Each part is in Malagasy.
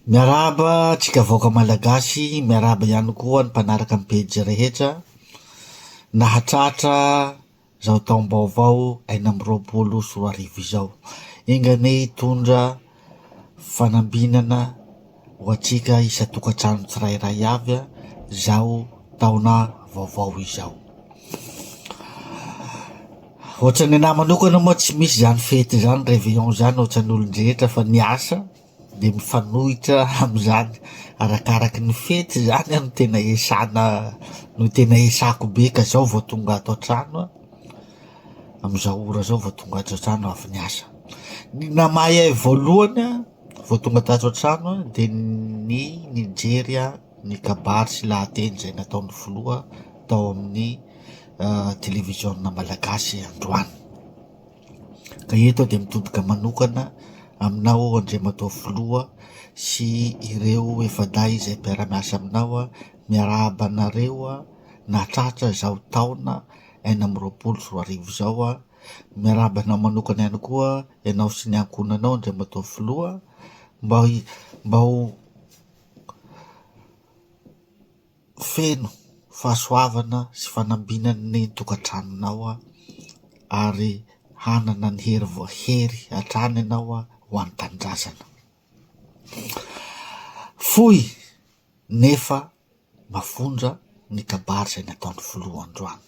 Miaraba antsika vahoaka malagasy, miaraba ihany koa ny mpanaraka ny pejy rehetra. Nahatratra zao taom-baovao 2024 izao. Ingany hitondra fanambinana ho antsika isa-tokantrano tsirairay avy zao taona vaovao izao. Ohatrany anahy manokana moa tsy misy zany fety zany, réveillon zany ohatran'ny olon-drehetra fa ny asa de mifanohitra am'izany. Arakaraky ny fety zany no tena esana, no tena esako be ka zao vao tonga ato an-trano am'izao ora zao vao tonga ato an-trano avy niasa. Ny namahy ahy voalohany vao tonga tato an-trano de ny Nigeria, ny kabary sy lahateny zay nataon'ny filoha tao amin'ny televisionna malagasy androany. Ka eto de mitodika manokana aminao Andriamatoa Filoha sy ireo efadahy izay mpiara-miasa aminao, miarahaba anareo nahatratra zao taona 2024 zao. Miarahaba anao manokana ihany koa ianao sy ny ankonanao Andriamatoa Filoha mba ho feno fahasoavana sy fanambinan'ny tokantranonao ary hanana ny hery voahery hatrany ianao ho an'ny tanindrazana. Foy nefa mafondra ny kabary zay nataon'ny filoha androany.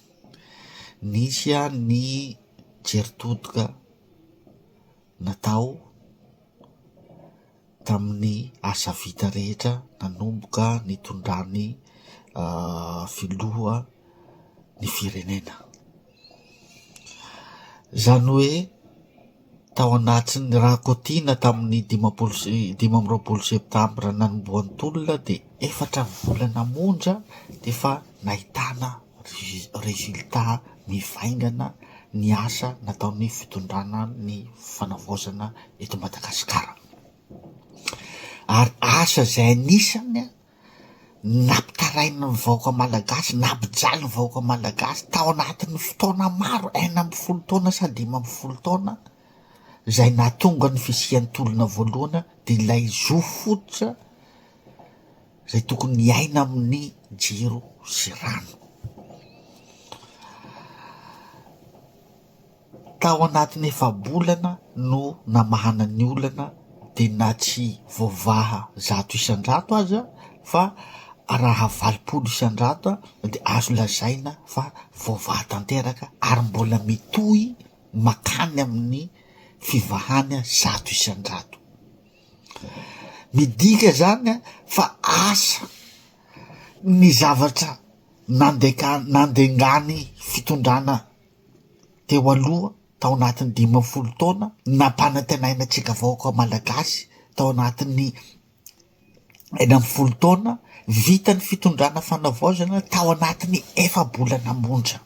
Nisy ny jeritodika natao tamin'ny asa vita rehetra nanomboka nitondrany filoha ny firenena. Zany hoe tao anatin'ny raha kotiana tamin'ny 15 septambra nanomboan'ny tolona de 4 volana monja de fa nahitana resultat mivaingana ny asa nataon'ny fitondrana ny fanavaozana eto Madagasikara. Ary asa zay anisany nampitaraina ny vahoaka malagasy, nampijaly ny vahoaka malagasy tao anatin'ny fotoana maro, 40 taona sa 50 taona, zay nahatonga ny fisian'ny tolona voalohana de ilay zo fototra zay tokony hiaina amin'ny jiro sy rano. Tao anatin'ny efa-bolana no namahana ny olana de na tsy voavaha 100 isan-drato aza fa raha 20 isan-drato de azo lazaina fa voavaha tanteraka ary mbola mitohy makany amin'ny fivahany 100 isan-drato. Midika zany fa asa ny zavatra nandengany fitondrana teo aloha tao anatin'ny 50 taona, nampanantenaina tsika vahoaka malagasy tao anatin'ny 40 taona, vita ny fitondrana fanavaozana tao anatin'ny efa-bolana monja.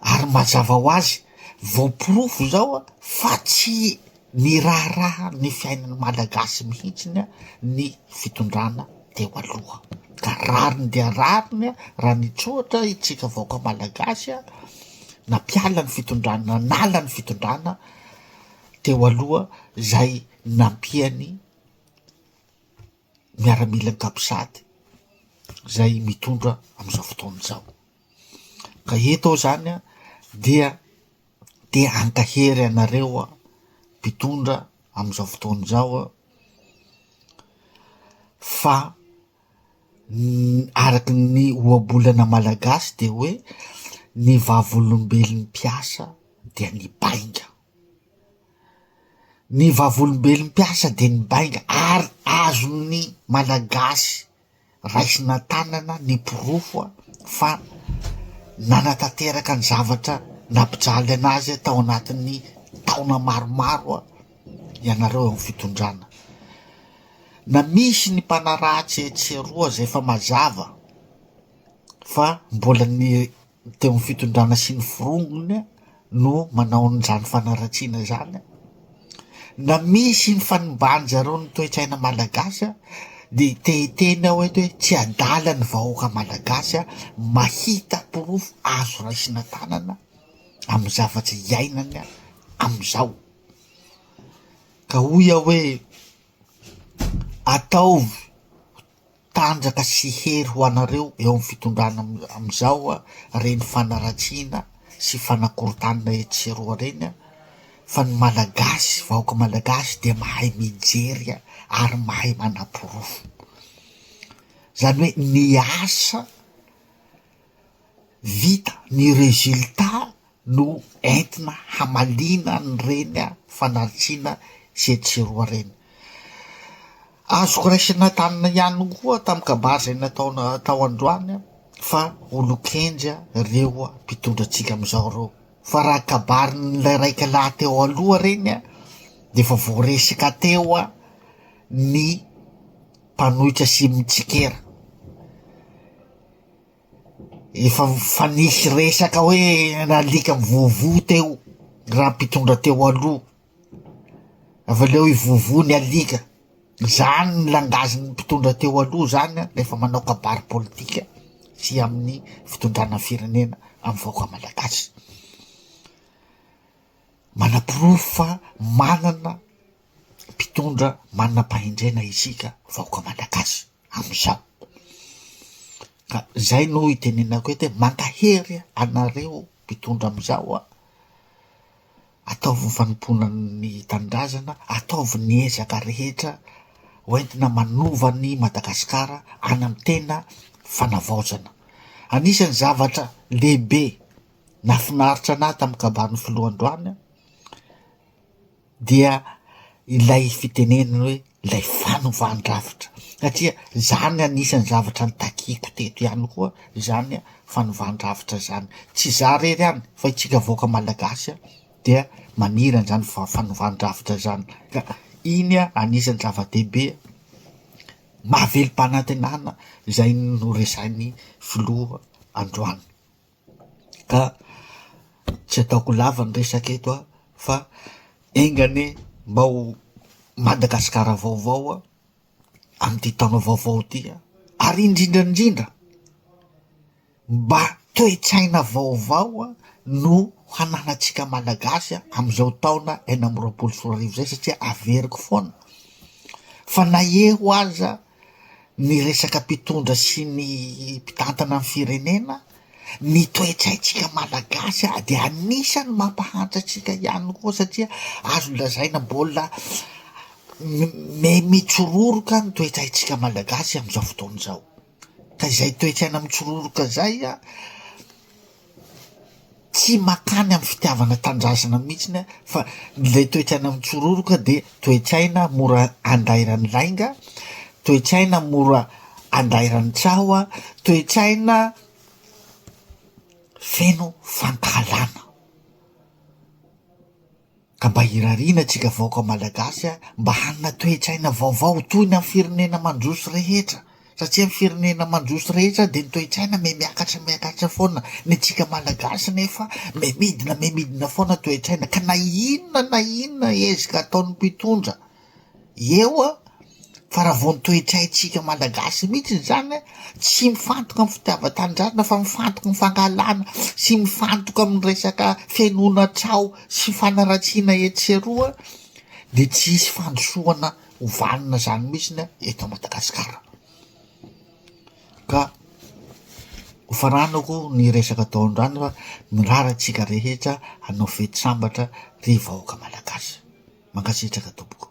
Ary mazava ho azy voapirofo zao fa tsy ny raharaha ny fiainan'ny malagasy mihitsiny ny fitondrana teo aloha, ka rariny dia rariny raha nitsoatra itsika vahoaka malagasy nampiala ny fitondrana, nala ny fitondrana teo aloha zay nampiany miaramila kabosady zay mitondra am'izao fotoana zao. Ka eto zany dia ankahery anareo mpitondra am'izao fotoana zao fa araky ny ohabolana malagasy de hoe ny vavolombelon'ny mpiasa dia ny bainga. Ny vavolombelon'ny mpiasa de ny bainga ary azon'ny malagasy raisina tanana ny pirofo fa nanatanteraka ny zavatra nampijaly anazy tao anatin'ny taona maromaro ianareo amin'ny fitondrana. Na misy ny mpanaratsy etseroa zay fa mazava fa mbola ny teo amin'ny fitondrana sy ny firongony no manao n'izany fanaratsiana zany. Na misy ny fanimbany zareo ny toe-tsaina malagasy de teheteny aho eto hoe tsy adala ny vahoaka malagasy mahita pirofo azo raisina tanana amin'ny zavatra iainany am'izao. Ka hoy aho hoe ataovy tanjaka sy hery ho anareo eo amin'ny fitondrana amizao reny fanaratsiana sy fanakorotanina etseroa reny fa ny malagasy, vahoaka malagasy de mahay mijery ary mahay manam-porofo. Zany hoe ny asa vita, ny resultat no entina hamalina ny reny fanaratsiana sy etseroa reny. Azoko raisina tanina ihany koa tamin'ny kabary zay nataona tao androany fa olo-kendry reo mpitondratsika amizao reo. Fa raha kabary n'ilay raika laha teo aloha reny de fa voaresaka teo ny mpanohitra sy mitsikera. Efa fa nisy resaka hoe nalika mivovo teo raha mpitondra teo aloha, afa leo ivovo ny alika. Zany ny langazin'ny mpitondra teo aloha zany rehefa manao kabary politika sy amin'ny fitondrana firenena amin'ny vahoaka malagasy. Manam-porofo fa manana mpitondra manam-pahendrena isika vahoaka malagasy amizao. Ka zay no itenenako ety mankahery anareo mpitondra amizao ataovy ny fanompona ny tanindrazana, ataovy ny ezaka rehetra hoentina manova ny Madagasikara any amin'ny tena fanavaozana. Anisan'ny zavatra lehibe nafinaritra anahy tamin'ny kabary ny filohandroany dia ilay fitenenana hoe ilay fanovandravitra, satria zany anisan'ny zavatra nitakiko teto ihany koa, zany fanovandravitra zany. Tsy za rery ihany fa itsika vahoaka malagasy dia manirana zany fanovandravitra zany. Ka iny anisan'ny zava-dehibe mahavelom-panantenana zay no resahin'ny filoha androany. Ka tsy ataoko lava ny resaka eto fa engane mba ho Madagasikara vaovao amin'ity taona vaovao ty ary indrindrandrindra mba toe-tsaina vaovao no hananantsika malagasy amizao taona 2024 zay, satria averiko foana fa na eo aza ny resaka mpitondra sy ny mpitantana amin'ny firenena, ny toe-tsaintsika malagasy de anisany mampahantra atsika ihany koa, satria azo lazaina mbola mitsororoka ny toe-tsaintsika malagasy amizao fotoana zao. Ka izay toe-tsaina mitsororoka zay tsy makany amin'ny fitiavana tanindrazana mihitsiny fa le toe-tsaina mitsororoka de toe-tsaina mora andairan'ny lainga, toe-tsaina mora andairan'ny traho, toe-tsaina feno fankahalana. Ka mba hirariana tsika vahoaka malagasy mba hanana toe-tsaina vaovao toy ny amin'ny firenena mandroso rehetra, satria ny firenena mandroso rehetra de ny toe-tsaina miakatra foana. Ny tsika malagasy nefa midina foana toe-tsaina. Ka na inona ezika ataon'ny mpitondra eo fa raha vao ny toe-tsaintsika malagasy mihitsy zany tsy mifantoka amin'ny fitiavan-tanindrazana fa mifantoka amin'ny fankahalana sy mifantoka amin'ny resaka fiainoana trao sy fanaratsiana etseroa de tsy hisy fandrosoana hovanina zany mihitsy eto Madagasikara. Ka hofaranako ny resaka tao androany fa miraratsika rehetra hanao fety sambatra ry vahoaka malagasy. Mankasitraka tompoko.